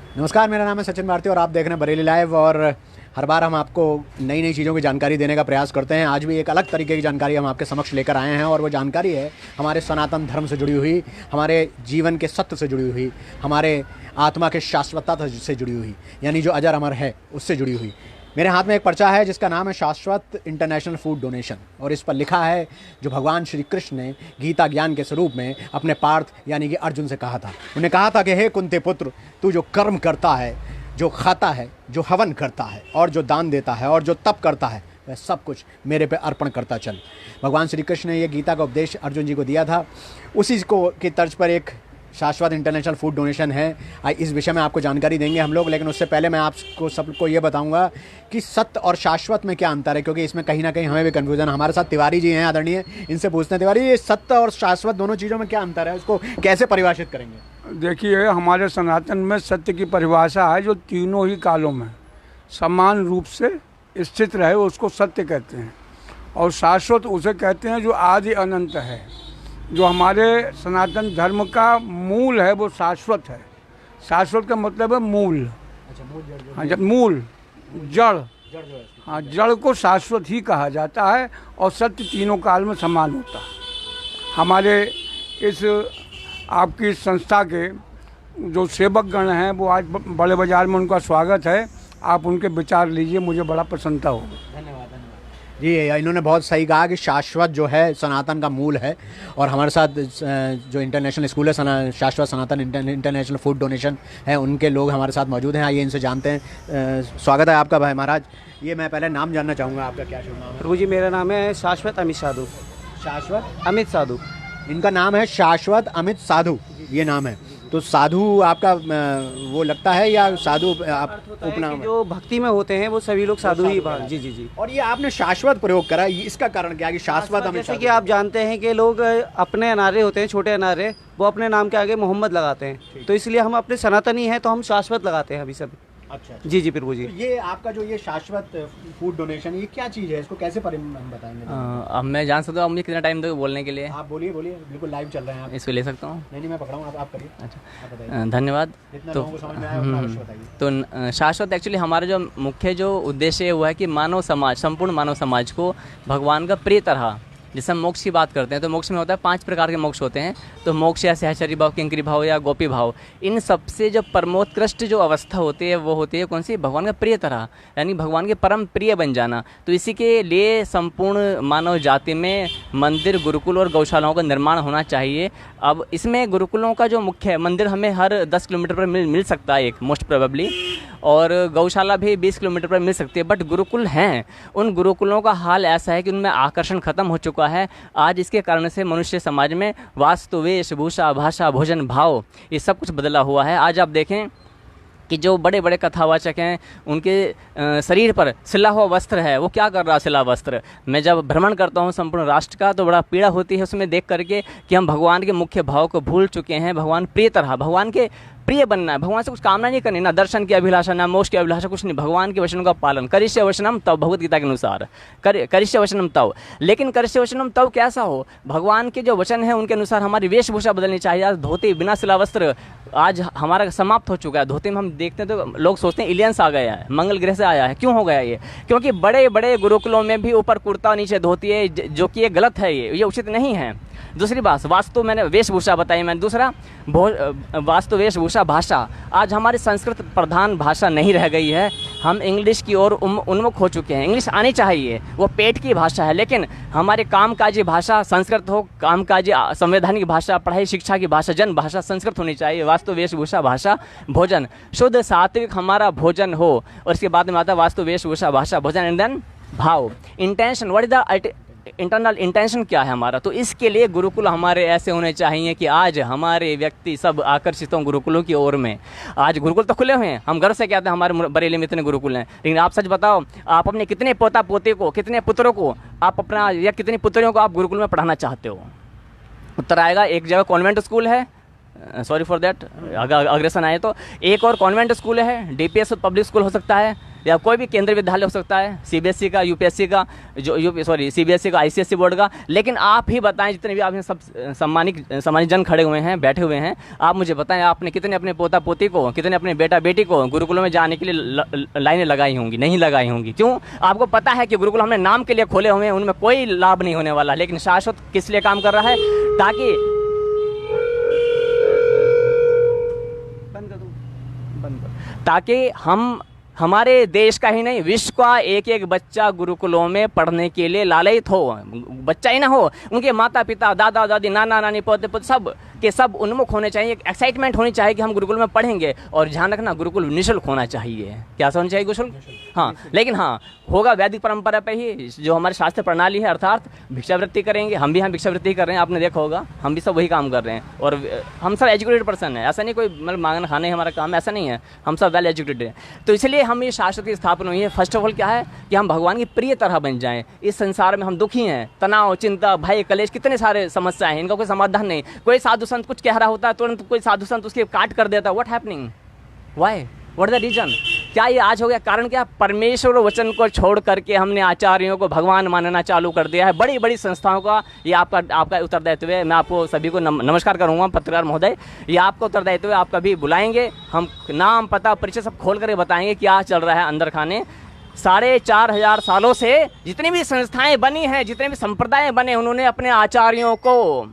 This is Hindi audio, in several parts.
नमस्कार, मेरा नाम है सचिन भारती और आप देख रहे हैं बरेली लाइव। और हर बार हम आपको नई नई चीज़ों की जानकारी देने का प्रयास करते हैं। आज भी एक अलग तरीके की जानकारी हम आपके समक्ष लेकर आए हैं और वो जानकारी है हमारे सनातन धर्म से जुड़ी हुई, हमारे जीवन के सत्य से जुड़ी हुई, हमारे आत्मा के शाश्वतता से जुड़ी हुई, यानी जो अजर अमर है उससे जुड़ी हुई। मेरे हाथ में एक पर्चा है जिसका नाम है शाश्वत इंटरनेशनल फूड डोनेशन और इस पर लिखा है जो भगवान श्री कृष्ण ने गीता ज्ञान के स्वरूप में अपने पार्थ यानी कि अर्जुन से कहा था। उन्हें कहा था कि हे कुंती पुत्र, तू जो कर्म करता है, जो खाता है, जो हवन करता है और जो दान देता है और जो तप करता है, वह सब कुछ मेरे पे अर्पण करता चल। भगवान श्री कृष्ण ने यह गीता का उपदेश अर्जुन जी को दिया था। उसी को की तर्ज पर एक शाश्वत इंटरनेशनल फूड डोनेशन है। इस विषय में आपको जानकारी देंगे हम लोग, लेकिन उससे पहले मैं आपको सबको ये बताऊंगा कि सत्य और शाश्वत में क्या अंतर है, क्योंकि इसमें कहीं ना कहीं हमें भी कन्फ्यूजन। हमारे साथ तिवारी जी हैं आदरणीय, इनसे पूछते हैं तिवारी, ये सत्य और शाश्वत दोनों चीज़ों में क्या अंतर है, उसको कैसे परिभाषित करेंगे? देखिए, हमारे सनातन में सत्य की परिभाषा है जो तीनों ही कालों में समान रूप से स्थित रहे, उसको सत्य कहते हैं। और शाश्वत उसे कहते हैं जो आदि अनंत है। जो हमारे सनातन धर्म का मूल है वो शाश्वत है। शाश्वत का मतलब है मूल। हाँ, जब मूल जड़, हाँ, जड़ को शाश्वत ही कहा जाता है और सत्य तीनों काल में समान होता है। हमारे इस आपकी संस्था के जो सेवक गण हैं वो आज बड़े बाजार में, उनका स्वागत है। आप उनके विचार लीजिए, मुझे बड़ा प्रसन्नता होगी। धन्यवाद जी। इन्होंने बहुत सही कहा कि शाश्वत जो है सनातन का मूल है। और हमारे साथ जो इंटरनेशनल स्कूल है शाश्वत सनातन इंटरनेशनल फूड डोनेशन है, उनके लोग हमारे साथ मौजूद हैं। आइए इनसे जानते हैं। स्वागत है आपका भाई महाराज। ये मैं पहले नाम जानना चाहूँगा, आपका क्या शुभ नाम है? प्रभु जी, मेरा नाम है शाश्वत अमित साधु। शाश्वत अमित साधु, इनका नाम है शाश्वत अमित साधु, ये नाम है। तो साधु आपका वो लगता है या साधु आप उपनाम है? जो भक्ति में होते हैं वो सभी लोग साधु ही जी जी जी। और ये आपने शाश्वत प्रयोग करा, इसका कारण क्या है कि शाश्वत अमित जैसे साधु? कि आप जानते हैं कि लोग अपने अनारे होते हैं, छोटे अनारे, वो अपने नाम के आगे मोहम्मद लगाते हैं, तो इसलिए हम अपने सनातनी हैं तो हम शाश्वत लगाते हैं अभी सब। अच्छा। जी जी प्रभु जी। तो ये आपका जो ये शाश्वत फूड डोनेशन, ये क्या चीज़ है, इसको कैसे हम बताएंगे? अब मैं जान सकता हूँ, मुझे कितना टाइम दोगे बोलने के लिए? आप बोलिए बोलिए, बिल्कुल लाइव चल रहे हैं आप। इसको ले सकता हूँ? नहीं मैं पकड़ा हूँ, आप करिए। अच्छा, आप बताइए। धन्यवाद। जितना तो लोगों को समझ में आया उतना अवश्य बताइए। तो शाश्वत एक्चुअली हमारा जो मुख्य जो उद्देश्य है वो है कि मानव समाज, संपूर्ण मानव समाज को भगवान का प्रिय तरह, जैसे हम मोक्ष की बात करते हैं तो मोक्ष में होता है 5 प्रकार के मोक्ष होते हैं। तो मोक्ष या सहचर्य भाव, किंकरी भाव या गोपी भाव, इन सबसे जो परमोत्कृष्ट जो अवस्था होती है वो होती है कौन सी? भगवान का प्रिय तरह, यानी भगवान के परम प्रिय बन जाना। तो इसी के लिए संपूर्ण मानव जाति में मंदिर, गुरुकुल और गौशालाओं का निर्माण होना चाहिए। अब इसमें गुरुकुलों का जो मुख्य मंदिर हमें हर 10 किलोमीटर पर मिल सकता है एक, मोस्ट प्रोबेबली, और गौशाला भी 20 किलोमीटर पर मिल सकती है। बट गुरुकुल हैं, उन गुरुकुलों का हाल ऐसा है कि उनमें आकर्षण खत्म हो चुका है। आज इसके कारण से मनुष्य समाज में वास्तु, वेशभूषा, भाषा, भोजन, भाव, ये सब कुछ बदला हुआ है। आज आप देखें कि जो बड़े बड़े कथावाचक हैं उनके शरीर पर सिला हुआ वस्त्र है, वो क्या कर रहा है सिला वस्त्र? मैं जब भ्रमण करता हूँ संपूर्ण राष्ट्र का तो बड़ा पीड़ा होती है उसमें देख करके कि हम भगवान के मुख्य भाव को भूल चुके हैं। भगवान प्रिय तरह, भगवान के प्रिय बनना है, भगवान से कुछ कामना नहीं करनी, ना दर्शन की अभिलाषा, ना मोक्ष की अभिलाषा, कुछ नहीं। भगवान के वचनों का पालन, करिष्य वचनम तव, भगवत गीता के अनुसार करिष्य वचनम तव। लेकिन करिष्य वचनम तव कैसा हो? भगवान के जो वचन है उनके अनुसार हमारी वेशभूषा बदलनी चाहिए। आज धोती बिना सिला वस्त्र आज हमारा समाप्त हो चुका है। धोती में हम देखते हैं तो लोग सोचते हैं एलियंस आ गया है, मंगल ग्रह से आया है। क्यों हो गया ये? क्योंकि बड़े बड़े गुरुकुलों में भी ऊपर कुर्ता नीचे धोती है, जो कि ये गलत है, ये उचित नहीं है। दूसरी बात, वास्तु, मैंने वेशभूषा बताई मैंने। दूसरा वास्तु, वेशभूषा, भाषा। आज हमारी संस्कृत प्रधान भाषा नहीं रह गई है, हम इंग्लिश की ओर उन्मुख हो चुके हैं। इंग्लिश आनी चाहिए, वो पेट की भाषा है, लेकिन हमारे कामकाजी भाषा संस्कृत हो, कामकाजी संवैधानिक भाषा, पढ़ाई शिक्षा की भाषा, जन भाषा संस्कृत होनी चाहिए। वास्तु, वेशभूषा, भाषा, भोजन, शुद्ध सात्विक हमारा भोजन हो। और इसके बाद में आता है वास्तु, वेशभूषा, भाषा, भोजन एंड देन भाव, intention. What is the internal intention क्या है हमारा? तो इसके लिए गुरुकुल हमारे ऐसे होने चाहिए कि आज हमारे व्यक्ति सब आकर्षित हों गुरुकुलों की ओर में। आज गुरुकुल तो खुले हुए हैं, हम गर्व से कहते हैं हमारे बरेली में इतने गुरुकुल हैं, लेकिन आप सच बताओ, आप अपने कितने पोता पोते को, कितने पुत्रों को आप अपना, या कितनी पुत्रियों को आप गुरुकुल में पढ़ाना चाहते हो? उत्तर आएगा एक जगह कॉन्वेंट स्कूल है, सॉरी फॉर दैट अग्रेसन आए तो, एक और कॉन्वेंट स्कूल है, DPS पब्लिक स्कूल हो सकता है, या कोई भी केंद्रीय विद्यालय हो सकता है, सीबीएसई का, यूपीएससी का, सीबीएसई का, आईसीएसई बोर्ड का। लेकिन आप ही बताएं, जितने भी आप यहाँ सब सम्मानित जन खड़े हुए हैं, बैठे हुए हैं, आप मुझे बताएं आपने कितने अपने पोता पोती को, कितने अपने बेटा बेटी को गुरुकुलों में जाने के लिए लाइनें लगाई होंगी? नहीं लगाई होंगी। क्यों? आपको पता है कि गुरुकुल हमने नाम के लिए खोले हुए हैं, उनमें कोई लाभ नहीं होने वाला। लेकिन शाश्वत किस लिए काम कर रहा है? ताकि ताकि हम हमारे देश का ही नहीं, विश्व का एक एक बच्चा गुरुकुलों में पढ़ने के लिए लालयित हो। बच्चा ही ना हो, उनके माता पिता, दादा दादी, नाना नानी, पोते पोते सब के सब उन्मुख होने चाहिए। एक्साइटमेंट होनी चाहिए कि हम गुरुकुल में पढ़ेंगे। और ध्यान रखना, गुरुकुल निःशुल्क होना चाहिए। क्या होना चाहिए? गुरुकुल, हाँ। लेकिन हाँ, होगा वैदिक परंपरा पे ही, जो हमारी शास्त्र प्रणाली है, अर्थात भिक्षावृत्ति करेंगे। हम भी भिक्षावृत्ति कर रहे हैं, आपने देखा होगा, हम भी सब वही काम कर रहे हैं। और हम सब एजुकेटेड पर्सन है, ऐसा नहीं कोई मतलब मांगना खाना ही हमारा काम, ऐसा नहीं है। हम सब वेल एजुकेटेड हैं। तो इसलिए हम ये शास्त्र की स्थापना हुई है। फर्स्ट ऑफ ऑल क्या है कि हम भगवान की प्रिय तरह बन जाएं। इस संसार में हम दुखी हैं, तनाव, चिंता, भय, कलेश, कितने सारे समस्याएं हैं, इनका कोई समाधान नहीं। कोई साधु संत कुछ कह रहा होता है, तुरंत कोई साधु संत उसके काट कर देता है। What happening? Why? What the reason? क्या ये आज हो गया? कारण क्या? परमेश्वर वचन को छोड़ करके हमने आचार्यों को भगवान मानना चालू कर दिया है। बड़ी बड़ी संस्थाओं का ये आपका उत्तरदायित्व है। मैं आपको सभी को नमस्कार करूंगा, पत्रकार महोदय, ये आपका उत्तरदायित्व है। आप कभी बुलाएंगे, हम नाम पता परिचय सब खोल कर बताएंगे क्या चल रहा है अंदर खाने। 4,500 सालों से जितनी भी संस्थाएं बनी हैं, जितने भी संप्रदाय बने, उन्होंने अपने आचार्यों को,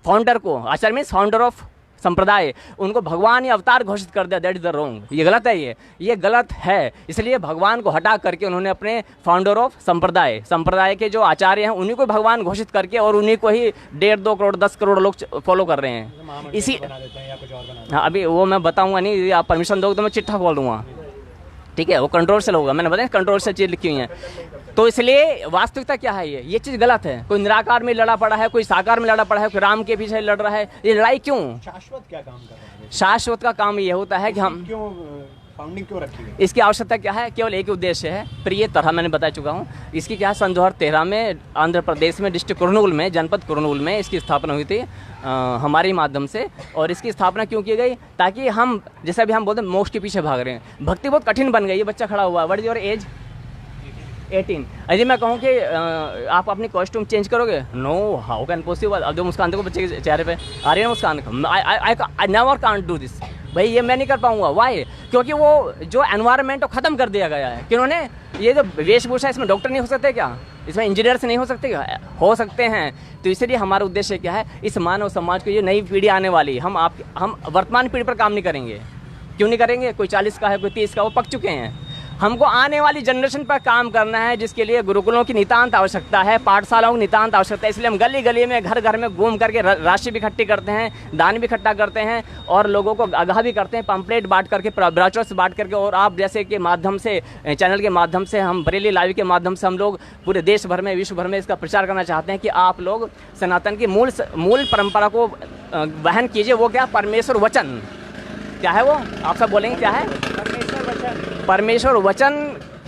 फाउंडर को, आचार्य मीन्स फाउंडर ऑफ संप्रदाय, उनको भगवान या अवतार घोषित कर दिया। That is the wrong. ये गलत है, ये गलत है। इसलिए भगवान को हटा करके उन्होंने अपने फाउंडर ऑफ संप्रदाय के जो आचार्य हैं उन्हीं को भगवान घोषित करके, और उन्हीं को ही 1.5-2 करोड़ 10 करोड़ लोग फॉलो कर रहे हैं। इसी हाँ, अभी वो मैं बताऊंगा नहीं, आप परमिशन दोगे तो मैं चिट्ठा खोल दूंगा, ठीक है? वो कंट्रोवर्शियल होगा, मैंने बताया कंट्रोवर्शियल चीज़ लिखी हुई है। तो इसलिए वास्तविकता क्या है? ये चीज़ गलत है। कोई निराकार में लड़ा पड़ा है, कोई साकार में लड़ा पड़ा है, कोई राम के पीछे लड़ रहा है। ये लड़ाई क्यों? शाश्वत क्या काम कर रहे हैं? शाश्वत का काम ये होता है कि हम क्यों फाउंडिंग क्यों रखी गई? इसकी आवश्यकता क्या है? केवल एक उद्देश्य है, प्रिय तरह, मैंने बता चुका हूँ। इसकी क्या है, सन 2013 में आंध्र प्रदेश में डिस्ट्रिक्ट कुर्नूल में, जनपद कुर्नूल में इसकी स्थापना हुई थी हमारे माध्यम से। और इसकी स्थापना क्यों की गई? ताकि हम, जैसे भी हम बोलते हैं, मोक्ष के पीछे भाग रहे हैं। भक्ति बहुत कठिन बन गई। ये बच्चा खड़ा हुआ है, व्हाट इज योर एज? 18। यदि मैं कहूँ कि आप अपनी कॉस्ट्यूम चेंज करोगे, नो, हाउ कैन पॉसिबल? अब जो मुस्कान देखो बच्चे के चेहरे पे आ रही है मुस्कान, I never can't do this. भाई ये मैं नहीं कर पाऊंगा। वाई? क्योंकि वो जो एनवायरनमेंट को ख़त्म कर दिया गया है। किन्होंने? ये जो वेशभूषा, इसमें डॉक्टर नहीं हो सकते क्या? इसमें इंजीनियर्स नहीं हो सकते क्या? हो सकते हैं। तो इसलिए हमारा उद्देश्य क्या है, इस मानव समाज को, ये नई पीढ़ी आने वाली, हम वर्तमान पीढ़ी पर काम नहीं करेंगे। क्यों नहीं करेंगे? कोई 40 का है, कोई 30 का, वो पक चुके हैं। हमको आने वाली जनरेशन पर काम करना है, जिसके लिए गुरुकुलों की नितांत आवश्यकता है, पाठशालाओं की नितांत आवश्यकता है। इसलिए हम गली गली में, घर घर में घूम करके राशि भी इकट्ठी करते हैं, दान भी इकट्ठा करते हैं, और लोगों को आगाह भी करते हैं, पंपलेट बांट करके, ब्रोचर्स बांट करके। और आप जैसे के माध्यम से, चैनल के माध्यम से, हम बरेली लाइव के माध्यम से, हम लोग पूरे देश भर में, विश्व भर में इसका प्रचार करना चाहते हैं कि आप लोग सनातन की मूल परंपरा को वहन कीजिए। वो क्या? परमेश्वर वचन। क्या है वो? आप सब बोलेंगे क्या है? परमेश्वर वचन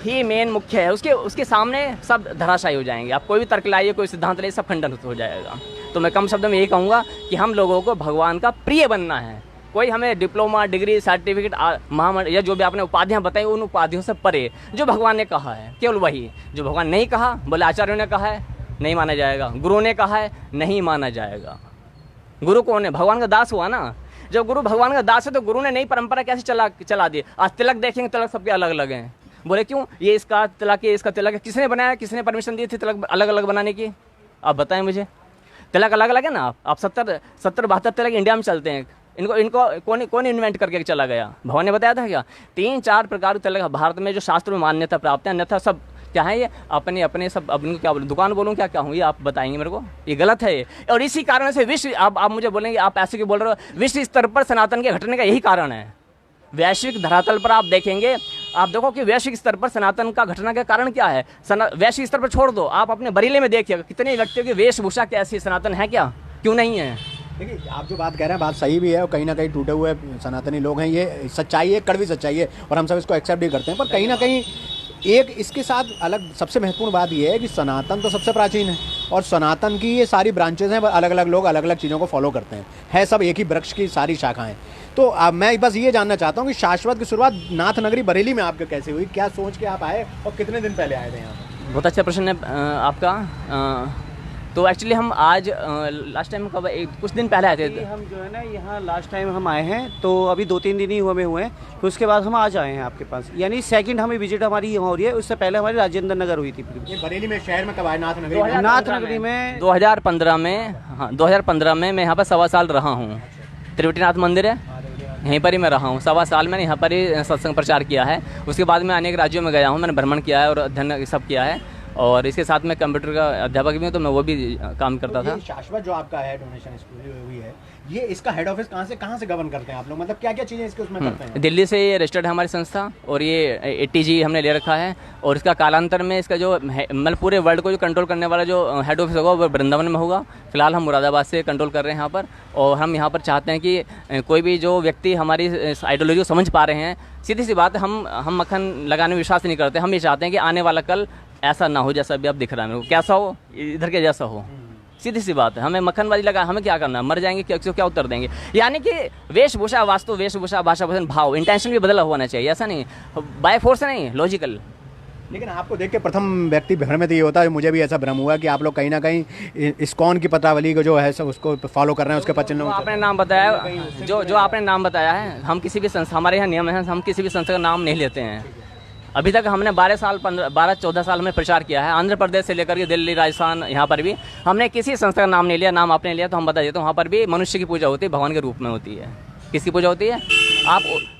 ही मेन मुख्य है। उसके सामने सब धराशायी हो जाएंगे। आप कोई भी तर्क लाइए, कोई सिद्धांत लाइए, सब खंडन हो जाएगा। तो मैं कम शब्दों में यही कहूँगा कि हम लोगों को भगवान का प्रिय बनना है। कोई हमें डिप्लोमा, डिग्री, सर्टिफिकेट, महामंडल या जो भी आपने उपाधियाँ बताई, उन उपाधियों से परे जो भगवान ने कहा है, केवल वही। जो भगवान नहीं कहा, बोले आचार्यों ने कहा है, नहीं माना जाएगा। गुरु ने कहा है, नहीं माना जाएगा। गुरु कौन है? भगवान का दास हुआ ना। जब गुरु भगवान का दास है तो गुरु ने नई परंपरा कैसे चला दी? आज तिलक देखेंगे, तिलक सबके अलग अलग हैं। बोले क्यों? ये इसका तिलक है, इसका तिलक है। किसने बनाया? किसने परमिशन दी थी तिलक अलग अलग बनाने की? आप बताएं मुझे। तिलक अलग अलग है ना। आप 70-72 तिलक इंडिया में चलते हैं। इनको कौन इन्वेंट करके चला गया? भगवान ने बताया था क्या? 3-4 प्रकार के तिलक भारत में जो शास्त्र में मान्यता प्राप्त है, अन्यथा सब क्या है? ये अपने सब, अब इनको क्या बोलूँ, दुकान बोलूँ, क्या हूँ, ये आप बताएंगे मेरे को। ये गलत है ये। और इसी कारण से विश्व, आप मुझे बोलेंगे आप ऐसे क्यों बोल रहे हो? विश्व स्तर पर सनातन के घटने का यही कारण है। वैश्विक धरातल पर आप देखेंगे, आप देखो कि वैश्विक स्तर पर सनातन का घटना का कारण क्या है। वैश्विक स्तर पर छोड़ दो, आप अपने बरेली में देखिए कितने व्यक्तियों की वेशभूषा कैसी, सनातन है क्या? क्यों नहीं है? देखिए, आप जो बात कह रहे हैं बात सही भी है, और कहीं ना कहीं टूटे हुए सनातनी लोग हैं, ये सच्चाई है, कड़वी सच्चाई है, और हम सब इसको एक्सेप्ट भी करते हैं। पर कहीं ना कहीं एक इसके साथ अलग सबसे महत्वपूर्ण बात यह है कि सनातन तो सबसे प्राचीन है। और सनातन की ये सारी ब्रांचेज हैं, अलग अलग लोग अलग अलग चीज़ों को फॉलो करते हैं, है सब एक ही वृक्ष की सारी शाखाएं। तो मैं बस ये जानना चाहता हूँ कि शाश्वत की शुरुआत नाथ नगरी बरेली में आपके कैसे हुई, क्या सोच के आप आए और कितने दिन पहले आए थे यहाँ पर? बहुत अच्छा प्रश्न है आपका। तो एक्चुअली हम आज लास्ट टाइम कब कुछ दिन पहले आए थे। हम जो है ना यहाँ लास्ट टाइम हम आए हैं, तो अभी 2-3 दिन ही हुए हैं, फिर उसके बाद हम आज आए हैं आपके पास, यानी सेकंड हमें विजिट हमारी यहाँ हो रही है। उससे पहले हमारी राजेंद्र नगर हुई थी। ये बरेली में शहर में कब आए नाथ नगरी में? नाथ नगरी में 2015 में, हाँ 2015 में मैं यहाँ पर 1.25 साल रहा हूँ। त्रिवेटीनाथ मंदिर है, यहीं पर ही मैं रहा हूँ। 1.25 साल मैंने यहाँ पर ही सत्संग प्रचार किया है। उसके बाद मैं अनेक राज्यों में गया हूँ, मैंने भ्रमण किया है और अध्ययन सब किया है, और इसके साथ मैं कंप्यूटर का अध्यापक भी हूँ, तो मैं वो भी काम करता था। शाश्वत जो आपका है डोनेशन स्कूल हुई है, ये इसका हेड ऑफिस कहाँ से गवर्न करते हैं आप लोग, मतलब क्या क्या चीज़ें इसके उसमें करते हैं? दिल्ली से ये रजिस्टर्ड है हमारी संस्था, और ये ATG हमने ले रखा है, और इसका कालांतर में इसका जो मतलब पूरे वर्ल्ड को जो कंट्रोल करने वाला जो हेड ऑफिस होगा वो वृंदावन में होगा। फिलहाल हम मुरादाबाद से कंट्रोल कर रहे हैं यहाँ पर, और हम यहाँ पर चाहते हैं कि कोई भी जो व्यक्ति हमारी आइडियोलॉजी को समझ पा रहे हैं, सीधी सी बात है, हम मक्खन लगाने में विश्वास नहीं करते। हम ये चाहते हैं कि आने वाला कल ऐसा ना हो जैसा अभी आप दिख रहा है मेरे को, कैसा हो इधर के जैसा हो। सीधी सी बात है, हमें मक्खनबाजी लगा, हमें क्या करना है, मर जाएंगे, क्या उत्तर देंगे। यानी कि वेशभूषा वास्तु, वेशभूषा भाषा वचन भाव, इंटेंशन भी बदला होना चाहिए, ऐसा नहीं बाय फोर्स नहीं, लॉजिकल। लेकिन आपको देख के प्रथम व्यक्ति भ्रमित ये होता है, मुझे भी ऐसा भ्रम हुआ कि आप लोग कहीं ना कहीं इस्कॉन की पत्रावली को जो है सब उसको फॉलो कर रहे हैं, उसके पचन आपने नाम बताया, जो आपने नाम बताया है, हम किसी भी संस्था, हमारे यहाँ नियम है, हम किसी भी संस्था का नाम नहीं लेते हैं। अभी तक हमने 12-14 साल में प्रचार किया है, आंध्र प्रदेश से लेकर के दिल्ली, राजस्थान, यहाँ पर भी हमने किसी संस्था का नाम नहीं लिया। नाम आपने लिया तो हम बता देते हैं, वहाँ पर भी मनुष्य की पूजा होती है, भगवान के रूप में होती है। किसकी पूजा होती है?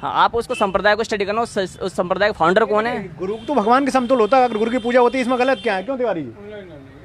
आप उसको संप्रदाय को स्टडी करना, उस संप्रदाय का फाउंडर कौन है? गुरु तो भगवान के समतुल्य होता है, अगर गुरु की पूजा होती है इसमें गलत क्या है, क्यों तिवारी जी?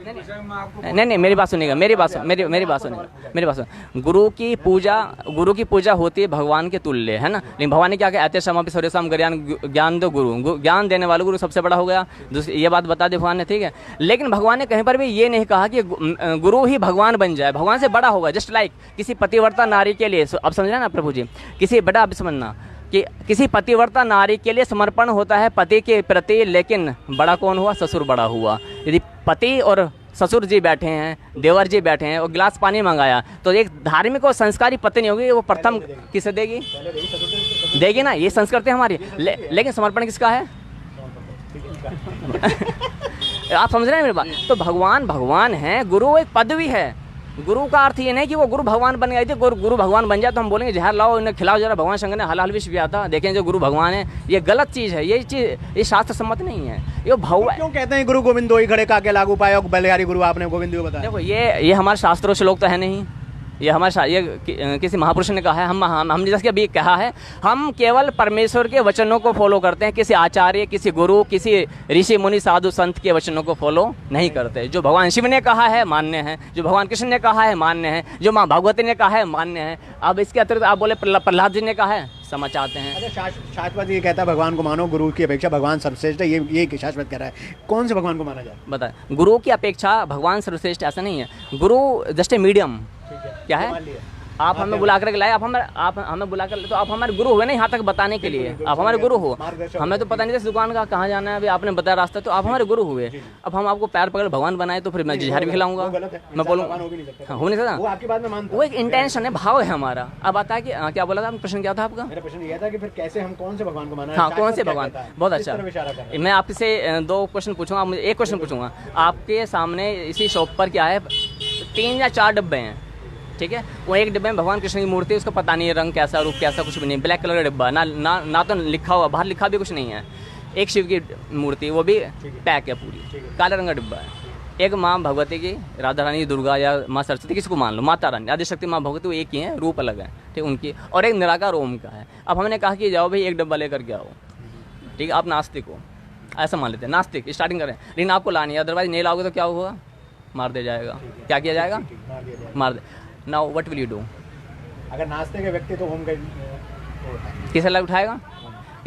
नहीं, मेरी बात सुनिएगा, मेरी बात सुनिएगा। गुरु की पूजा होती है भगवान के तुल्य, है ना। लेकिन भगवान ने क्या कहा, ऐते समापि सर्वेषां ज्ञान दो गुरु, ज्ञान देने वाला गुरु सबसे बड़ा हो गया। ये बात बता दे भगवान ने, ठीक है। लेकिन भगवान ने कहीं पर भी ये नहीं कहा कि गुरु ही भगवान बन जाए, भगवान से बड़ा होगा। जस्ट लाइक किसी पतिव्रता नारी के लिए, अब समझ रहे ना प्रभु जी, किसी बड़ा अब समझना कि किसी पतिव्रता नारी के लिए समर्पण होता है पति के प्रति, लेकिन बड़ा कौन हुआ? ससुर बड़ा हुआ। यदि पति और ससुर जी बैठे हैं, देवर जी बैठे हैं और गिलास पानी मंगाया, तो एक धार्मिक और संस्कारी पत्नी होगी, वो प्रथम किसे देगी ना, ये संस्कृति हमारी। लेकिन समर्पण किसका है? आप समझ रहे हैं मेरी बात? तो भगवान है, गुरु एक पदवी है। गुरु का अर्थ ये नहीं कि वो गुरु भगवान बन गए थे। गुरु भगवान बन जाए तो हम बोलेंगे जहर लाओ इन्हें खिलाओ जरा, भगवान शंकर ने हलाल विष पिया था, देखें जो गुरु भगवान है। ये गलत चीज़ है, ये चीज़ ये शास्त्र सम्मत नहीं है। ये भगवान क्यों कहते हैं गुरु गोविंद दो ही खड़े काके लागू पाए, बलिहारी गुरु आपने गोविंद को बताया। देखो ये हमारे शास्त्रों से लोग तो है नहीं, ये हमारे किसी महापुरुष ने कहा है। हम जैसे अभी कहा है, हम केवल परमेश्वर के वचनों को फॉलो करते हैं, किसी आचार्य, किसी गुरु, किसी ऋषि मुनि साधु संत के वचनों को फॉलो नहीं करते। जो भगवान शिव ने कहा है मान्य है, जो भगवान कृष्ण ने कहा है मान्य है, जो माँ भगवती ने कहा है मान्य है। अब इसके अतिरिक्त आप बोले प्रहलाद जी ने कहा है, समझ चाहते हैं। अच्छा, शाश्वत ये कहता है भगवान को मानो, गुरु की अपेक्षा भगवान सर्वश्रेष्ठ है, ये शाश्वत कह रहा है। कौन से भगवान को माना जाए? बताए, गुरु की अपेक्षा भगवान सर्वश्रेष्ठ ऐसा नहीं है। गुरु जस्ट ए मीडियम। क्या है? आप हमें बुला कर लाए, आप हमें बुला कर, तो आप हमारे गुरु हुए ना यहाँ तक बताने के लिए, आप हमारे गुरु हो। हमें तो पता नहीं था इस दुकान का कहाँ जाना है, अभी आपने बताया रास्ता, तो आप हमारे गुरु हुए। अब हम आपको पैर पकड़ भगवान बनाए तो फिर मैं जहर भी खिलाऊंगा, मैं बोलूँगा हो नहीं सकता। वो एक इंटेंशन है, भाव है हमारा। अब आता है कि क्या बोला था, प्रश्न क्या था आपका? मेरा प्रश्न ये था कि फिर कैसे हम कौन से भगवान को माना? हाँ, कौन से भगवान? बहुत अच्छा। मैं आपसे 2 क्वेश्चन पूछूंगा, मुझे एक क्वेश्चन पूछूंगा। आपके सामने इसी शॉप पर क्या है, 3 या 4 डब्बे हैं, ठीक है। वो एक डिब्बे में भगवान कृष्ण की मूर्ति है, उसका पता नहीं है रंग कैसा, रूप कैसा, कुछ भी नहीं, ब्लैक कलर का डिब्बा, ना तो लिखा हुआ, बाहर लिखा भी कुछ नहीं है। एक शिव की मूर्ति, वो भी पैक है पूरी, काले रंग का डिब्बा है। एक माँ भगवती की, राधा रानी, दुर्गा या माँ सरस्वती, किसी को मान लो, माता रानी, आदिशक्ति माँ भगवती, वो एक ही है, रूप अलग है, ठीक उनकी। और एक निराकार ओम का है। अब हमने कहा कि जाओ भाई एक डब्बा लेकर के आओ, ठीक है। आप नास्तिक हो, ऐसा मान लेते हैं, नास्तिक स्टार्टिंग करें, लेकिन आपको लानी है, अदरवाइज नहीं लाओगे तो क्या होगा? मार दिया जाएगा। क्या किया जाएगा? मार दे। Now what will you do? अगर नास्तिक है व्यक्ति तो ओम का किसे लाभ उठाएगा?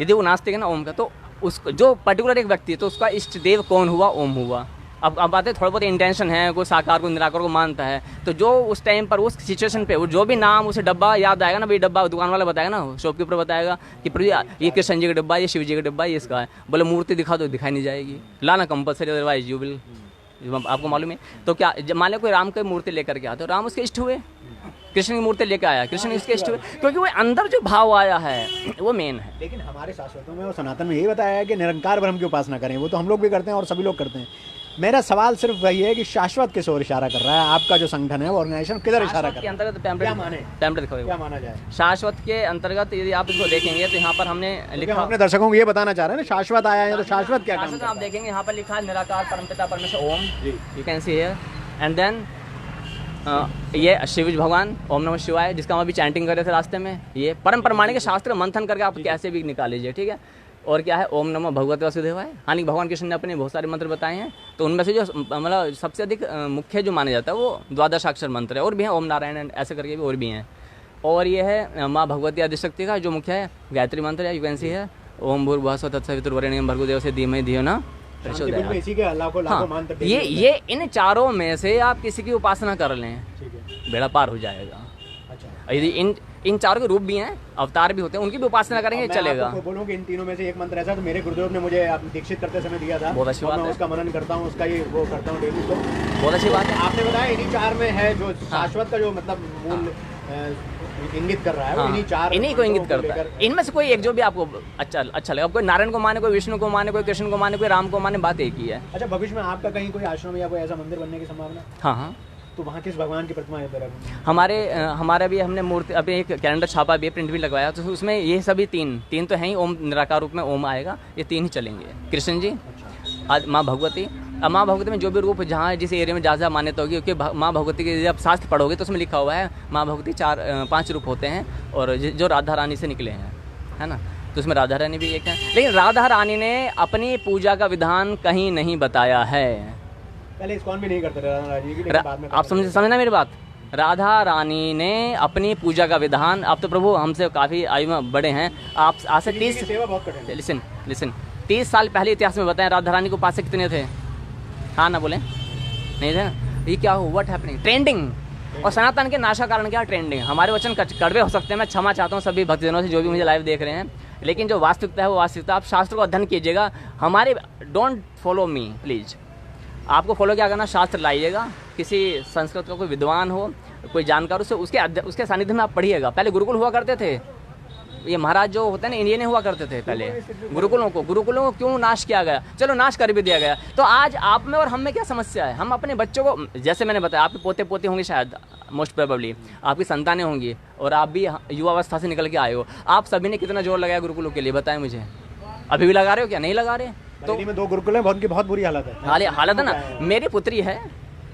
यदि वो नास्तिक है ना ओम का, तो उसको जो पर्टिकुलर एक व्यक्ति है तो उसका इष्ट देव कौन हुआ? ओम हुआ। अब बात है, थोड़ा बहुत इंटेंशन है, कोई साकार को निराकार को मानता है, तो जो उस टाइम पर उस सिचुएशन पे वो जो भी नाम उसे डब्बा याद आएगा ना, भाई डब्बा दुकान वाला बताएगा ना, शॉपकीपर बताएगा कि प्रभु ये कृष्ण जी का डब्बा, ये शिव जी का डब्बा, ये इसका है। बोले मूर्ति दिखा दो, दिखाई नहीं जाएगी, लाना कंपलसरी, अदरवाइज यू विल आपको मालूम है। तो क्या मान लो कोई राम की मूर्ति लेकर के आया तो राम उसके इष्ट हुए, कृष्ण की मूर्ति लेकर आया कृष्ण उसके इष्ट हुए, क्योंकि वो अंदर जो भाव आया है वो मेन है। लेकिन हमारे शास्त्रों में और सनातन में यही बताया है कि निरंकार ब्रह्म की उपासना करें, वो तो हम लोग भी करते हैं और सभी लोग करते हैं। मेरा सवाल सिर्फ वही है कि शाश्वत किस ओर इशारा कर रहा है, आपका जो संगठन है ऑर्गेनाइजेशन किधर इशारा कर के रहा है? अंतर्गत क्या पैम्पलेट माने? पैम्पलेट दिखाओ। क्या माना जाए? शाश्वत के अंतर्गत यदि आप इसको देखेंगे तो यहाँ पर हमने हम लिखा, अपने दर्शकों को ये बताना चाह रहे हैं ना, शाश्वत आया है तो शाश्वत क्या काम शाश्वत करता आप है? देखेंगे यहाँ पर लिखा है निराकार परमपिता परमेश्वर ओम, जी। You can see here. And then ये शिव भगवान ओम नमः शिवाय, जिसका हम अभी चैंटिंग कर रहे थे रास्ते में, ये परम प्रमाणिक शास्त्र मंथन करके आप कैसे भी निकाल लीजिए, ठीक है। और क्या है ओम नमः भगवते वासुदेवाय, हालांकि भगवान कृष्ण ने अपने बहुत सारे मंत्र बताए हैं, तो उनमें से जो मतलब सबसे अधिक मुख्य जो माना जाता है वो द्वादशाक्षर मंत्र है, और भी हैं ओम नारायण ऐसे करके भी और भी हैं। और ये है माँ भगवती आदिशक्ति का जो मुख्य है गायत्री मंत्र है, यू कैन सी है ओम भूर्भुवः स्वः तत्सवितुर्वरेण्यं भर्गो देवस्य धीमहि धियो न प्रचोदयात्। इसी के लाखों हाँ, मान तक ये इन चारों में से आप किसी की उपासना कर लें, ठीक है। बेड़ा पार हो जाएगा। अच्छा, यदि इन चारों के रूप भी हैं, अवतार भी होते हैं, उनकी भी उपासना करेंगे मैं चलेगा। आपको बोलूं कि इन तीनों में से एक मंत्र ऐसा तो मेरे गुरुदेव ने मुझे दीक्षित करते समय दिया था, बहुत अच्छी और बात मैं है। उसका मनन करता हूँ, उसका ये वो करता हूँ डेली। तो बहुत अच्छी बात है। आपने बताया इन्हीं चार में है जो शाश्वत का जो मतलब मूल इंगित कर रहा है, वो हाँ, इन्हीं चार इन्हीं को इंगित मंत्रों करता है। लेकर- इनमें से कोई एक जो भी आपको अच्छा लगे, अब कोई नारायण को माने, कोई विष्णु को माने, कोई कृष्ण को माने, कोई राम को माने, बात एक ही है। अच्छा, भविष्य में आपका कहीं कोई आश्रम या कोई ऐसा मंदिर बनने की संभावना? हाँ हाँ, तो वहाँ किस भगवान की प्रतिमा है तेरा? हमारा भी हमने मूर्ति अभी एक कैलेंडर छापा भी है, प्रिंट भी लगवाया, तो उसमें ये सभी तीन तो हैं ही, ओम निराकार रूप में ओम आएगा, ये तीन ही चलेंगे। कृष्ण जी, आज माँ भगवती, अब माँ भगवती में जो भी रूप जहाँ जिस एरिया में जहाँ जहाँ मान्यता होगी, क्योंकि माँ भगवती के जब शास्त्र पढ़ोगे तो उसमें लिखा हुआ है माँ भगवती 5 रूप होते हैं, और जो राधा रानी से निकले हैं, है ना, तो उसमें राधा रानी भी एक है। लेकिन राधा रानी ने अपनी पूजा का विधान कहीं नहीं बताया है। पहले इस्कॉन भी नहीं करते राधा रानी की, लेकिन बाद में आप समझना मेरी बात, राधा रानी ने अपनी पूजा का विधान, आप तो प्रभु हमसे काफ़ी आयु में बड़े हैं, आप आज से किसी की सेवा बहुत कठिन है। लिसन 30 साल पहले इतिहास में बताएं राधा रानी को पास से कितने थे? हाँ ना बोले? नहीं थे ना? ये क्या हो, व्हाट हैपनिंग, ट्रेंडिंग। और सनातन के नाशा कारण क्या? ट्रेंडिंग। हमारे वचन कड़वे हो सकते हैं, मैं क्षमा चाहता हूँ सभी भक्तजनों से जो भी मुझे लाइव देख रहे हैं, लेकिन जो वास्तविकता है वो वास्तविकता। आप शास्त्र को अध्ययन कीजिएगा, हमारे डोंट फॉलो मी प्लीज। आपको फॉलो क्या करना, शास्त्र लाइएगा, किसी संस्कृत का कोई विद्वान हो, कोई जानकार, उसके सानिध्य में आप पढ़िएगा। पहले गुरुकुल हुआ करते थे, ये महाराज जो होते हैं ना इंडियन हुआ करते थे पहले, गुरुकुलों को क्यों नाश किया गया? चलो नाश कर भी दिया गया, तो आज आप में और हम में क्या समस्या है? हम अपने बच्चों को, जैसे मैंने बताया, आपके पोते पोते होंगे शायद, मोस्ट प्रोबेबली आपकी संतानें होंगी, और आप भी युवावस्था से निकल के आए हो, आप सभी ने कितना जोर लगाया गुरुकुलों के लिए, बताएं मुझे। अभी भी लगा रहे हो क्या? नहीं लगा रहे? तो में 2 गुरुकुल हैं, उनकी बहुत बुरी हालत है। हालत है ना। मेरी पुत्री है,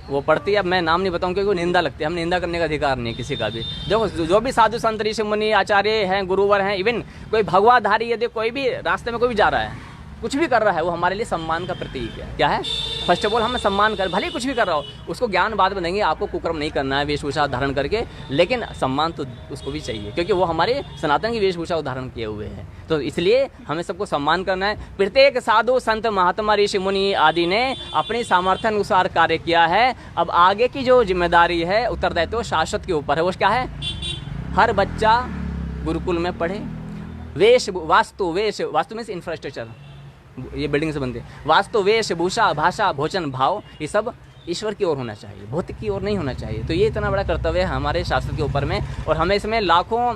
वो पढ़ती है, अब मैं नाम नहीं बताऊं क्योंकि वो निंदा लगती है, हम निंदा करने का अधिकार नहीं है किसी का भी। देखो जो भी साधु संत ऋषि मुनि आचार्य हैं, गुरुवर हैं, इवन कोई भगवाधारी यदि कोई भी रास्ते में कोई भी जा रहा है, कुछ भी कर रहा है, वो हमारे लिए सम्मान का प्रतीक है। क्या है? फर्स्ट ऑफ ऑल हमें सम्मान कर, भले ही कुछ भी कर रहा हो, उसको ज्ञान बाद में देंगे, आपको कुकर्म नहीं करना है वेशभूषा धारण करके, लेकिन सम्मान तो उसको भी चाहिए, क्योंकि वो हमारे सनातन की वेशभूषा को धारण किए हुए हैं। तो इसलिए हमें सबको सम्मान करना है। प्रत्येक साधु संत महात्मा ऋषि मुनि आदि ने अपनी सामर्थ्य अनुसार कार्य किया है। अब आगे की जो जिम्मेदारी है, उत्तरदायित्व शाश्वत के ऊपर है। वो क्या है? हर बच्चा गुरुकुल में पढ़े, वास्तु मीन्स इंफ्रास्ट्रक्चर, ये बिल्डिंग से बनते हैं, वास्तु वेशभूषा भाषा भोजन भाव, ये सब ईश्वर की ओर होना चाहिए, भौतिक की ओर नहीं होना चाहिए। तो ये इतना बड़ा कर्तव्य है हमारे शास्त्र के ऊपर में, और हमें इसमें लाखों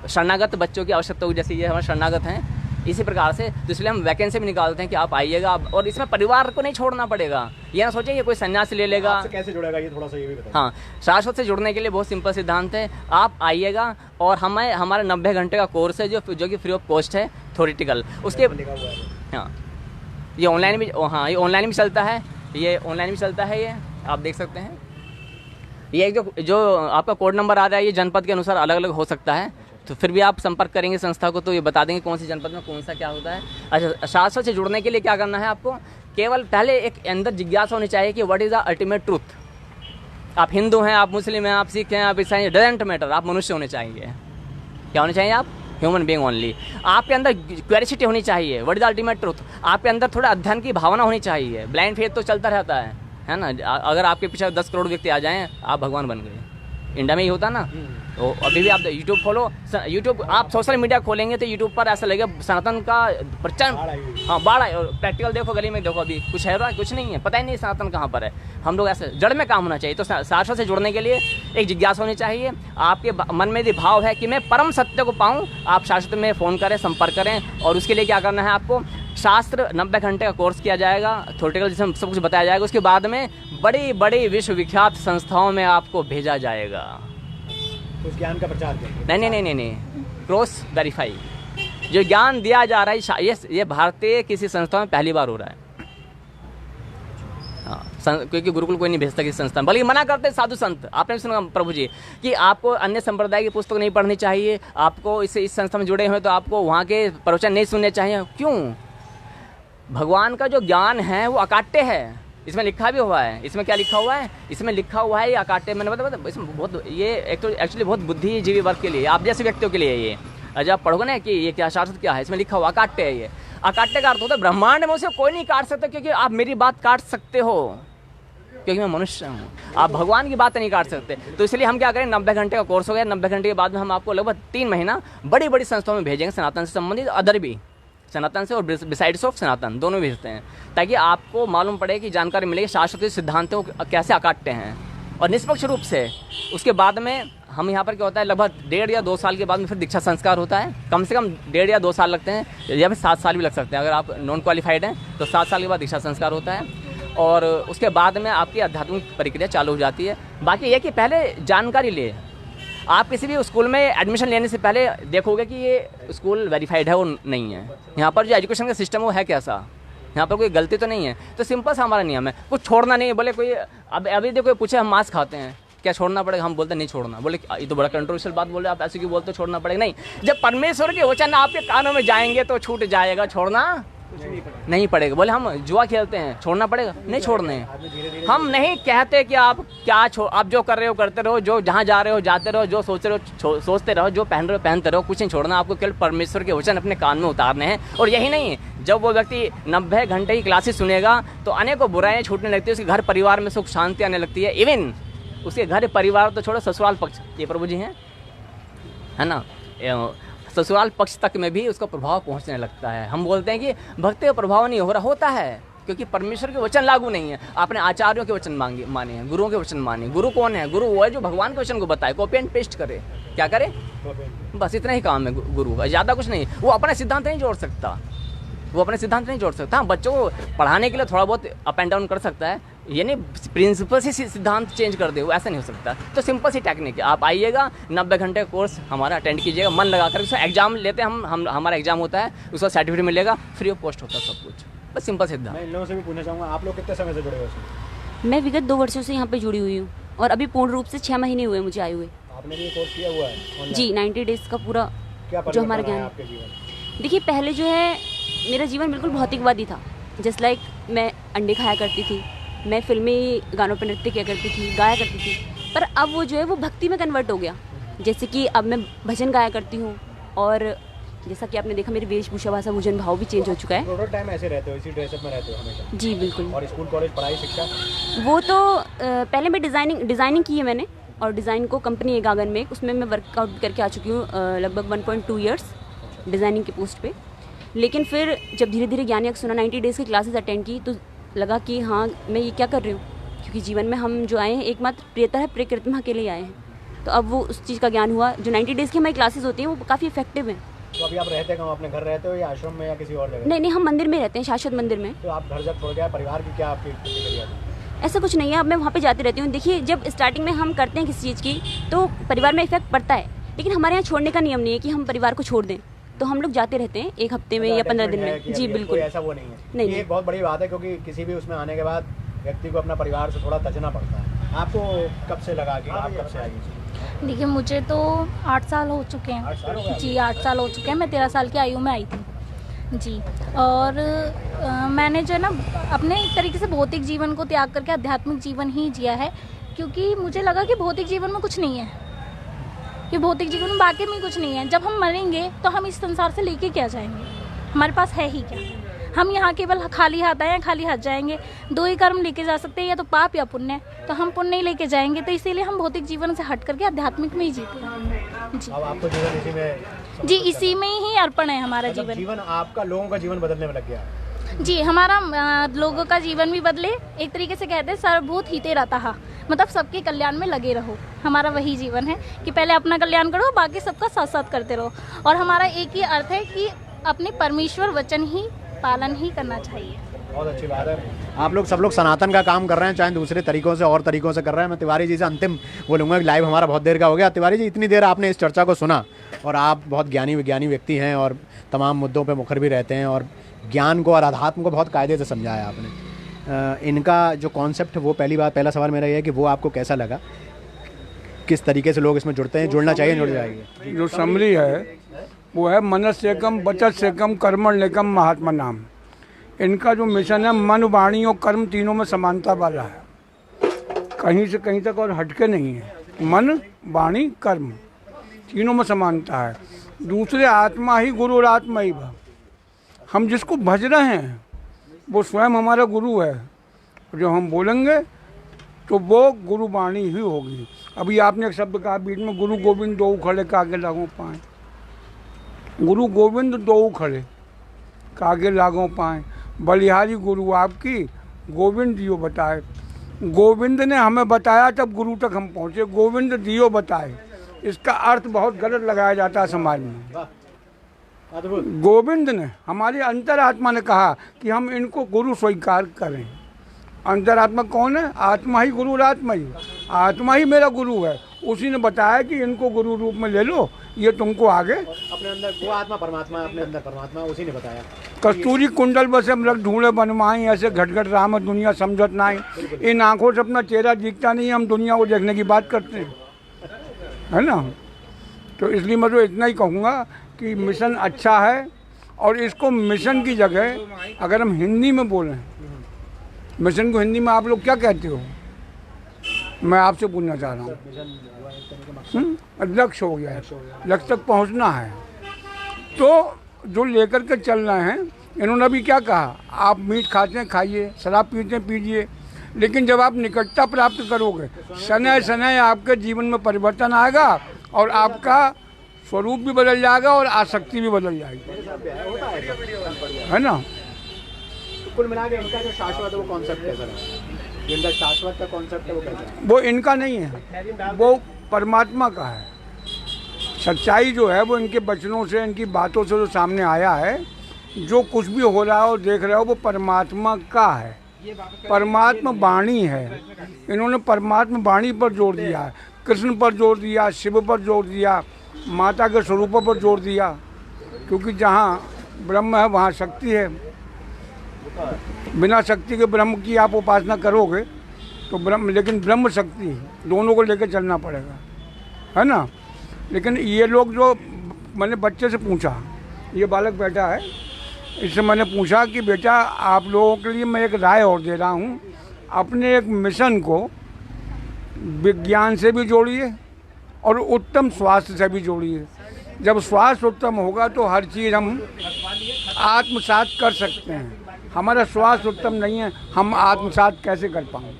शरणागत बच्चों की आवश्यकता होगी, जैसे ये हमारे शरणागत हैं इसी प्रकार से। तो इसलिए हम वैकेंसी भी निकालते हैं कि आप आइएगा, और इसमें परिवार को नहीं छोड़ना पड़ेगा। ये ना सोचिए कि कोई सन्यासी ले लेगा। आपसे कैसे जुड़ेगा ये थोड़ा सा ये भी बताइए। हाँ, शाश्वत से जुड़ने के लिए बहुत सिंपल सिद्धांत है, आप आइएगा, और हमारा 90 घंटे का कोर्स है जो कि फ्री ऑफ कॉस्ट है, थ्योरेटिकल। उसके हाँ, ये ऑनलाइन भी, हाँ ये ऑनलाइन भी चलता है, ये आप देख सकते हैं। ये जो आपका कोड नंबर आ रहा है, ये जनपद के अनुसार अलग अलग हो सकता है, तो फिर भी आप संपर्क करेंगे संस्था को तो ये बता देंगे कौन सी जनपद में कौन सा क्या होता है। अच्छा, शास्त्र से जुड़ने के लिए क्या करना है आपको? केवल पहले एक अंदर जिज्ञासा होनी चाहिए कि what is the ultimate truth. आप हिंदू हैं, आप मुस्लिम हैं, आप सिख हैं, आप ईसाई हैं, डजंट मैटर, आप मनुष्य होने चाहिए। क्या होने चाहिए आप? Human being only. आपके अंदर क्यूरियोसिटी होनी चाहिए, what is the ultimate truth. आपके अंदर थोड़ा अध्ययन की भावना होनी चाहिए। ब्लाइंड फेथ तो चलता रहता है ना। अगर आपके पीछे 10 करोड़ व्यक्ति आ जाएं, आप भगवान बन गए। इंडिया में ही होता ना। तो अभी भी आप यूट्यूब खोलो, यूट्यूब आप सोशल मीडिया खोलेंगे तो यूट्यूब पर ऐसा लगेगा सनातन का प्रचंड, हाँ बाढ़ है। और प्रैक्टिकल देखो, गली में देखो, अभी कुछ है रहा, कुछ नहीं है, पता ही नहीं सनातन कहाँ पर है। हम लोग ऐसे जड़ में काम होना चाहिए। तो शास्त्रों से जुड़ने के लिए एक जिज्ञासा होनी चाहिए। आपके मन में यदि भाव है कि मैं परम सत्य को पाऊँ, आप शास्त्र में फ़ोन करें, संपर्क करें। और उसके लिए क्या करना है आपको, शास्त्र 90 घंटे का कोर्स किया जाएगा, थ्योरेटिकल जिसमें सब कुछ बताया जाएगा। उसके बाद में बड़ी बड़ी विश्वविख्यात संस्थाओं में आपको भेजा जाएगा। उस ज्ञान का प्रचार करेंगे। नहीं, क्रॉस वेरीफाई जो ज्ञान दिया जा रहा है ये भारतीय किसी संस्था में पहली बार हो रहा है। हाँ, क्योंकि गुरुकुल कोई नहीं भेजता किसी संस्था में, बल्कि मना करते साधु संत। आपने भी सुना प्रभु जी कि आपको अन्य संप्रदाय की पुस्तक नहीं पढ़नी चाहिए, आपको इस संस्था में जुड़े हुए तो आपको वहाँ के प्रवचन नहीं सुनने चाहिए। क्यों? भगवान का जो ज्ञान है वो अकाट्य है। इसमें लिखा भी हुआ है। इसमें क्या लिखा हुआ है? इसमें लिखा हुआ है ये अकाट्य। मैंने मतलब इसमें बहुत ये एक्चुअली बहुत बुद्धिजीवी वर्ग के लिए, आप जैसे व्यक्तियों के लिए ये जब आप पढ़ोगे ना कि ये क्या शास्त्र क्या है, इसमें लिखा हुआ अकाट्य है। ये अकाट्य का अर्थ होता है ब्रह्मांड में उसे कोई नहीं काट सकता, क्योंकि आप मेरी बात काट सकते हो क्योंकि मैं मनुष्य हूँ। आप भगवान की बात नहीं काट सकते। तो इसलिए हम क्या करें, 90 घंटे का कोर्स हो गया। 90 घंटे के बाद में हम आपको लगभग 3 महीना बड़ी बड़ी संस्थाओं में भेजेंगे, सनातन से संबंधित, अदर भी, सनातन से और बिसाइड्स ऑफ सनातन दोनों भेजते हैं, ताकि आपको मालूम पड़े कि जानकारी मिलेगी शास्त्रीय सिद्धांतों कैसे अकाटते हैं और निष्पक्ष रूप से। उसके बाद में हम यहाँ पर क्या होता है, लगभग 1.5 या 2 साल के बाद में फिर दीक्षा संस्कार होता है। कम से कम 1.5 या 2 साल लगते हैं, या फिर 7 साल भी लग सकते हैं। अगर आप नॉन क्वालिफाइड हैं तो 7 साल के बाद दीक्षा संस्कार होता है। और उसके बाद में आपकी आध्यात्मिक प्रक्रिया चालू हो जाती है। बाकी ये कि पहले जानकारी ले। आप किसी भी स्कूल में एडमिशन लेने से पहले देखोगे कि ये स्कूल वेरीफाइड है और नहीं है। यहाँ पर जो एजुकेशन का सिस्टम वो है कैसा, यहाँ पर कोई गलती तो नहीं है। तो सिंपल सा हमारा नियम है, कुछ छोड़ना नहीं है। बोले कोई अब अभी देखो पूछे हम मांस खाते हैं, क्या छोड़ना पड़ेगा? हम बोलते नहीं छोड़ना। बोले ये तो बड़ा कंट्रोवर्शियल बात बोले आप, ऐसे क्यों बोलते छोड़ना पड़ेगा? नहीं, जब परमेश्वर के वचन आपके कानों में जाएंगे तो छूट जाएगा, छोड़ना नहीं पड़ेगा। बोले हम जुआ खेलते हैं, छोड़ना पड़ेगा? नहीं छोड़ने। हम नहीं कहते कि आप क्या आप जो कर रहे हो करते रहो, जो जहाँ जा रहे हो जाते रहो, जो सोच रहे हो सोचते रहो, जो पहन रहे हो पहनते रहो, कुछ नहीं छोड़ना। आपको केवल परमेश्वर के वचन अपने कान में उतारने हैं। और यही नहीं, जब वो व्यक्ति 90 घंटे की क्लासेस सुनेगा तो अनेकों बुराइयाँ छूटने लगती है, उसके घर परिवार में सुख शांति आने लगती है। इवन उसके घर परिवार तो छोड़ो, ससुराल पक्ष, ये प्रभु जी हैं, है ना, ससुराल पक्ष तक में भी उसका प्रभाव पहुंचने लगता है। हम बोलते हैं कि भक्ति का प्रभाव नहीं हो रहा, होता है क्योंकि परमेश्वर के वचन लागू नहीं है। आपने आचार्यों के वचन माने हैं, गुरुओं के वचन माने। गुरु कौन है? गुरु वो है जो भगवान के वचन को बताए, कॉपी एंड पेस्ट करे। क्या करे? बस इतना ही काम है गुरु का, ज़्यादा कुछ नहीं। वो अपना सिद्धांत नहीं जोड़ सकता, वो अपने सिद्धांत नहीं जोड़ सकता। हाँ, बच्चों को पढ़ाने के लिए थोड़ा बहुत अप एंड डाउन कर सकता है, यानी प्रिंसिपल से सिद्धांत चेंज कर दे, वो ऐसा नहीं हो सकता। तो सिंपल सी टेक्निक है, आप आइएगा, 90 घंटे कोर्स हमारा अटेंड कीजिएगा, मन लगा कर। उसका एग्जाम लेते हैं हम हमारा एग्जाम होता है, उसका सर्टिफिकेट मिलेगा, फ्री ऑफ कॉस्ट होता है सब कुछ। बस सिंपल सिद्धांत। मैं इन लोगों से भी पूछना चाहूँगा, आप लोग कितने समय से जुड़े हो इसमें? मैं विगत 2 वर्षों से यहाँ पे जुड़ी हुई हूँ और अभी पूर्ण रूप से 6 महीने हुए मुझे आए हुए। आपने भी ये कोर्स किया हुआ है online? जी, 90 डेज का पूरा क्या जो हमारा परिवर्तन आया ज्ञान। आपके जीवन? देखिए, पहले जो है मेरा जीवन बिल्कुल भौतिकवादी था। जस्ट लाइक मैं अंडे खाया करती थी, मैं फिल्मी गानों पर नृत्य किया करती थी, गाया करती थी। पर अब वो जो है वो भक्ति में कन्वर्ट हो गया। जैसे कि अब मैं भजन गाया करती हूँ, और जैसा कि आपने देखा मेरी वेशभूषा, भाषा, भोजन भाव भी चेंज हो चुका है। टोटल टाइम ऐसे रहते हो, इसी ड्रेसअप में रहते हो हमेशा? जी बिल्कुल। और स्कूल कॉलेज पढ़ाई शिक्षा? वो तो पहले मैं डिज़ाइनिंग की है मैंने, और डिज़ाइन को कंपनी है गागन में, उसमें मैं वर्कआउट करके आ चुकी हूँ लगभग 1.2 ईयर्स डिज़ाइनिंग के पोस्ट पे। लेकिन फिर जब धीरे धीरे ज्ञान योग सुना, 90 डेज़ की क्लासेस अटेंड की, तो लगा कि हाँ मैं ये क्या कर रही हूँ, क्योंकि जीवन में हम जो आए हैं एकमात्र प्रियता है प्रकृति के लिए आए हैं। तो अब वो उस चीज़ का ज्ञान हुआ। जो 90 डेज़ की हमारी क्लासेस होती हैं वो काफ़ी इफेक्टिव हैं। तो अभी आप रहते कहाँ? अपने घर रहते हो या आश्रम में या किसी और जगह? नहीं, हम मंदिर में रहते हैं, शाश्वत मंदिर में। तो आप घर जब छोड़ गया, परिवार की क्या आपकी प्रतिक्रिया थी? ऐसा कुछ नहीं है, अब मैं वहाँ पे जाती रहती हूँ। देखिए, जब स्टार्टिंग में हम करते हैं किसी चीज़ की तो परिवार में इफेक्ट पड़ता है, लेकिन हमारे यहाँ छोड़ने का नियम नहीं है कि हम परिवार को छोड़ दें। तो हम लोग जाते रहते हैं 1 हफ्ते में या 15 दिन में। जी बिल्कुल, ऐसा वो नहीं है। नहीं, ये एक बहुत बड़ी बात है, क्योंकि किसी भी उसमें आने के बाद व्यक्ति को अपना परिवार से थोड़ा तजना पड़ता है। आपको कब से लगा कि आप कब से आई? देखिए, मुझे तो 8 साल हो चुके हैं। 8 साल हो गए? जी 8 साल हो चुके हैं। मैं 13 साल की आयु में आई थी जी। और मैंने जो है ना अपने एक तरीके से भौतिक जीवन को त्याग करके आध्यात्मिक जीवन ही जिया है, क्योंकि मुझे लगा कि भौतिक जीवन में कुछ नहीं है, कि भौतिक जीवन में वाकई में कुछ नहीं है। जब हम मरेंगे तो हम इस संसार से लेके क्या जाएंगे, हमारे पास है ही क्या। हम यहाँ केवल खाली हाथ आए हैं, खाली हाथ जाएंगे। दो ही कर्म लेके जा सकते हैं, या तो पाप या पुण्य। तो हम पुण्य ही लेके जाएंगे, तो इसीलिए हम भौतिक जीवन से हट करके आध्यात्मिक में ही जीते हैं। जी अब आपको जीवन इसी में, जी, इसी में ही अर्पण है हमारा मतलब जीवन। जीवन आपका लोगों का जीवन बदलने में लग गया। जी, हमारा लोगों का जीवन भी बदले। एक तरीके से कहते हैं सर्वभूत हिते रतः, मतलब सबके कल्याण में लगे रहो। हमारा वही जीवन है कि पहले अपना कल्याण करो, बाकी सबका साथ साथ करते रहो। और हमारा एक ही अर्थ है कि अपने परमेश्वर वचन ही पालन ही करना चाहिए। बहुत अच्छी बात है। आप लोग सब लोग सनातन का काम कर रहे हैं, चाहे दूसरे तरीकों से और तरीकों से कर रहे हैं। मैं तिवारी जी से अंतिम बोलूँगा कि लाइव हमारा बहुत देर का हो गया। तिवारी जी, इतनी देर आपने इस चर्चा को सुना और आप बहुत ज्ञानी विज्ञानी व्यक्ति हैं और तमाम मुद्दों पे मुखर भी रहते हैं और ज्ञान को और अध्यात्म को बहुत कायदे से समझाया आपने। इनका जो कॉन्सेप्ट, वो पहला सवाल मेरा ये है कि वो आपको कैसा लगा, किस तरीके से लोग इसमें जुड़ते हैं, जुड़ना चाहिए, जुड़ जाएंगे? जो समरी है वो है मनस्येकम वचस्येकम कर्मण्येकम महात्मा नाम। इनका जो मिशन है मन वाणी और कर्म तीनों में समानता वाला है, कहीं से कहीं तक और हटके नहीं है। मन वाणी कर्म तीनों में समानता है। दूसरे आत्मा ही गुरु और आत्मा ही भा। हम जिसको भज रहे हैं वो स्वयं हमारा गुरु है। जो हम बोलेंगे तो वो गुरु वाणी ही होगी। अभी आपने एक शब्द कहा बीच में, गुरु गोविंद दो खड़े कागे लागों पाए। गुरु गोविंद दो खड़े कागे लागों पाए, बलिहारी गुरु आपकी गोविंद दियो बताए। गोविंद ने हमें बताया तब गुरु तक हम पहुँचे, गोविंद दियो बताए। इसका अर्थ बहुत गलत लगाया जाता है समाज में। गोविंद ने, हमारी अंतरात्मा ने कहा कि हम इनको गुरु स्वीकार करें। अंतरात्मा कौन है? आत्मा ही गुरु और आत्मा ही। आत्मा ही मेरा गुरु है। उसी ने बताया कि इनको गुरु रूप में ले लो, ये तुमको आगे अपने अंदर वो आत्मा परमात्मा है, अपने अंदर परमात्मा, उसी ने बताया। कस्तूरी कुंडल बसे मृग ढूंढे बनवाई, ऐसे घट राम दुनिया समझत नहीं। इन आंखों से अपना चेहरा दिखता नहीं, हम दुनिया को देखने की बात करते हैं, है ना। तो इसलिए मैं तो इतना ही कहूँगा कि मिशन अच्छा है और इसको मिशन की जगह अगर हम हिंदी में बोलें, मिशन को हिंदी में आप लोग क्या कहते हो? मैं आपसे पूछना चाह रहा हूँ। लक्ष्य हो गया है, लक्ष्य तक पहुँचना है। तो जो लेकर के चल रहे हैं, इन्होंने अभी क्या कहा, आप मीट खाते हैं खाइए, शराब पीते हैं पीजिए, लेकिन जब आप निकटता प्राप्त करोगे, समय समय आपके जीवन में परिवर्तन आएगा और आपका स्वरूप भी बदल जाएगा और आसक्ति भी बदल जाएगी, है ना। तो कुल मिला के इनका जो शाश्वत है वो कॉन्सेप्ट कैसा है? इनका शाश्वत का कॉन्सेप्ट है वो कैसा है? वो इनका नहीं है, वो परमात्मा का है। सच्चाई जो है वो इनके वचनों से, इनकी बातों से जो सामने आया है, जो कुछ भी हो रहा है और देख रहा हो वो परमात्मा का है, परमात्मा वाणी है। इन्होंने परमात्मा वाणी पर जोर दिया है, कृष्ण पर जोर दिया, शिव पर जोर दिया, माता के स्वरूपों पर जोर दिया, क्योंकि जहाँ ब्रह्म है वहाँ शक्ति है। बिना शक्ति के ब्रह्म की आप उपासना करोगे तो ब्रह्म, लेकिन ब्रह्म शक्ति दोनों को लेकर चलना पड़ेगा, है ना। लेकिन ये लोग जो, मैंने बच्चे से पूछा, ये बालक बैठा है, इससे मैंने पूछा कि बेटा आप लोगों के लिए मैं एक राय और दे रहा हूँ, अपने एक मिशन को विज्ञान से भी जोड़िए और उत्तम स्वास्थ्य से भी जोड़िए। जब स्वास्थ्य उत्तम होगा तो हर चीज़ हम आत्मसात कर सकते हैं। हमारा स्वास्थ्य उत्तम नहीं है, हम आत्मसात कैसे कर पाएंगे?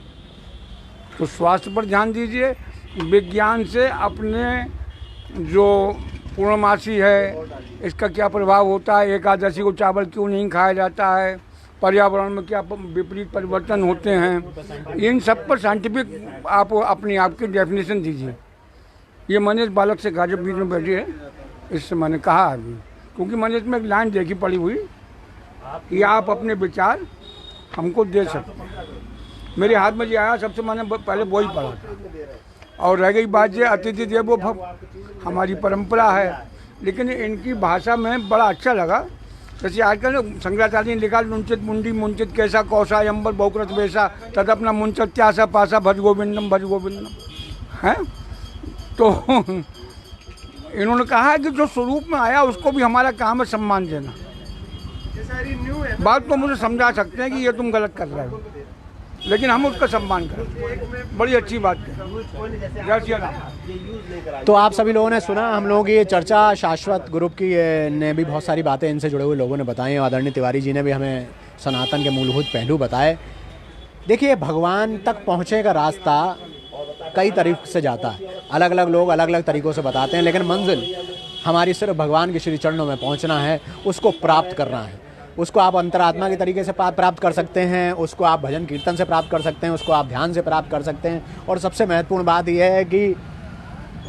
तो स्वास्थ्य पर ध्यान दीजिए। विज्ञान से अपने जो पूर्णमासी है इसका क्या प्रभाव होता है, एकादशी को चावल क्यों नहीं खाया जाता है, पर्यावरण में क्या विपरीत परिवर्तन होते हैं, इन सब पर साइंटिफिक आप अपनी आपकी डेफिनेशन दीजिए। ये मैंने इस बालक से कहा जब बीच में बैठे है, इससे मैंने कहा अभी, क्योंकि मैंने इसमें एक लाइन देखी पड़ी हुई कि आप अपने विचार हमको दे सकते हैं। मेरे हाथ में जो आया सबसे मैंने पहले वो ही पढ़ा था। और रह गई बात ये अतिथि देवो भव, हमारी परंपरा है, लेकिन इनकी भाषा में बड़ा अच्छा लगा। जैसे आजकल शंकराचार्य ने लिखा, नुंचित मुंडी मुंचित कैसा कौसा अम्बर बहुकृत वैसा तद अपना मुंचत त्यासा पासा भज गोविंदम है। तो इन्होंने कहा है कि जो स्वरूप में आया उसको भी हमारा काम है सम्मान देना। बात तो मुझे समझा सकते हैं कि ये तुम गलत कर रहे हो, लेकिन हम उसका सम्मान करें। बड़ी अच्छी बात है। जय श्री राम। तो आप सभी लोगों ने सुना हम लोगों की ये चर्चा, शाश्वत ग्रुप की ने भी बहुत सारी बातें इनसे जुड़े हुए लोगों ने बताई। आदरणीय तिवारी जी ने भी हमें सनातन के मूलभूत पहलू बताए। देखिए, भगवान तक पहुँचने का रास्ता कई तरीक़े से जाता है, अलग अलग लोग अलग अलग तरीक़ों से बताते हैं, लेकिन मंजिल हमारी सिर्फ भगवान के श्री चरणों में पहुंचना है, उसको प्राप्त करना है। उसको आप अंतरात्मा के तरीके से प्राप्त कर सकते हैं, उसको आप भजन कीर्तन से प्राप्त कर सकते हैं, उसको आप ध्यान से प्राप्त कर सकते हैं, और सबसे महत्वपूर्ण बात यह है कि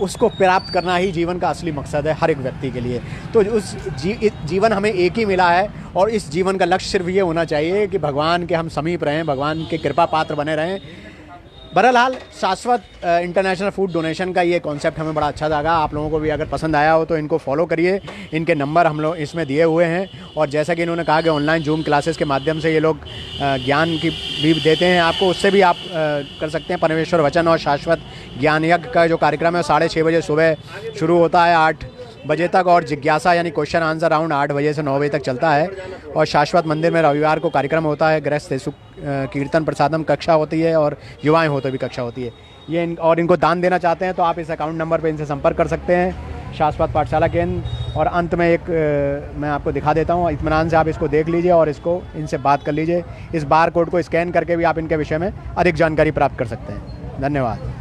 उसको प्राप्त करना ही जीवन का असली मकसद है हर एक व्यक्ति के लिए। तो उस जीवन हमें एक ही मिला है, और इस जीवन का लक्ष्य सिर्फ ये होना चाहिए कि भगवान के हम समीप रहें, भगवान के कृपा पात्र बने रहें। बहरहाल, शाश्वत इंटरनेशनल फूड डोनेशन का ये कॉन्सेप्ट हमें बड़ा अच्छा लगा। आप लोगों को भी अगर पसंद आया हो तो इनको फॉलो करिए। इनके नंबर हम लोग इसमें दिए हुए हैं, और जैसा कि इन्होंने कहा कि ऑनलाइन जूम क्लासेस के माध्यम से ये लोग ज्ञान की भी देते हैं आपको, उससे भी आप कर सकते हैं। परमेश्वर वचन और शाश्वत ज्ञान यज्ञ का जो कार्यक्रम है 6:30 बजे सुबह शुरू होता है 8 बजे तक, और जिज्ञासा यानी क्वेश्चन आंसर राउंड 8 बजे से 9 बजे तक चलता है। और शाश्वत मंदिर में रविवार को कार्यक्रम होता है, गृहस्थ सुख कीर्तन प्रसादम कक्षा होती है, और युवाएं हो तो भी कक्षा होती है। ये और इनको दान देना चाहते हैं तो आप इस अकाउंट नंबर पर इनसे संपर्क कर सकते हैं, शाश्वत पाठशाला केंद्र। और अंत में एक मैं आपको दिखा देता हूँ, इत्मीनान से आप इसको देख लीजिए और इसको इनसे बात कर लीजिए। इस बार कोड को स्कैन करके भी आप इनके विषय में अधिक जानकारी प्राप्त कर सकते हैं। धन्यवाद।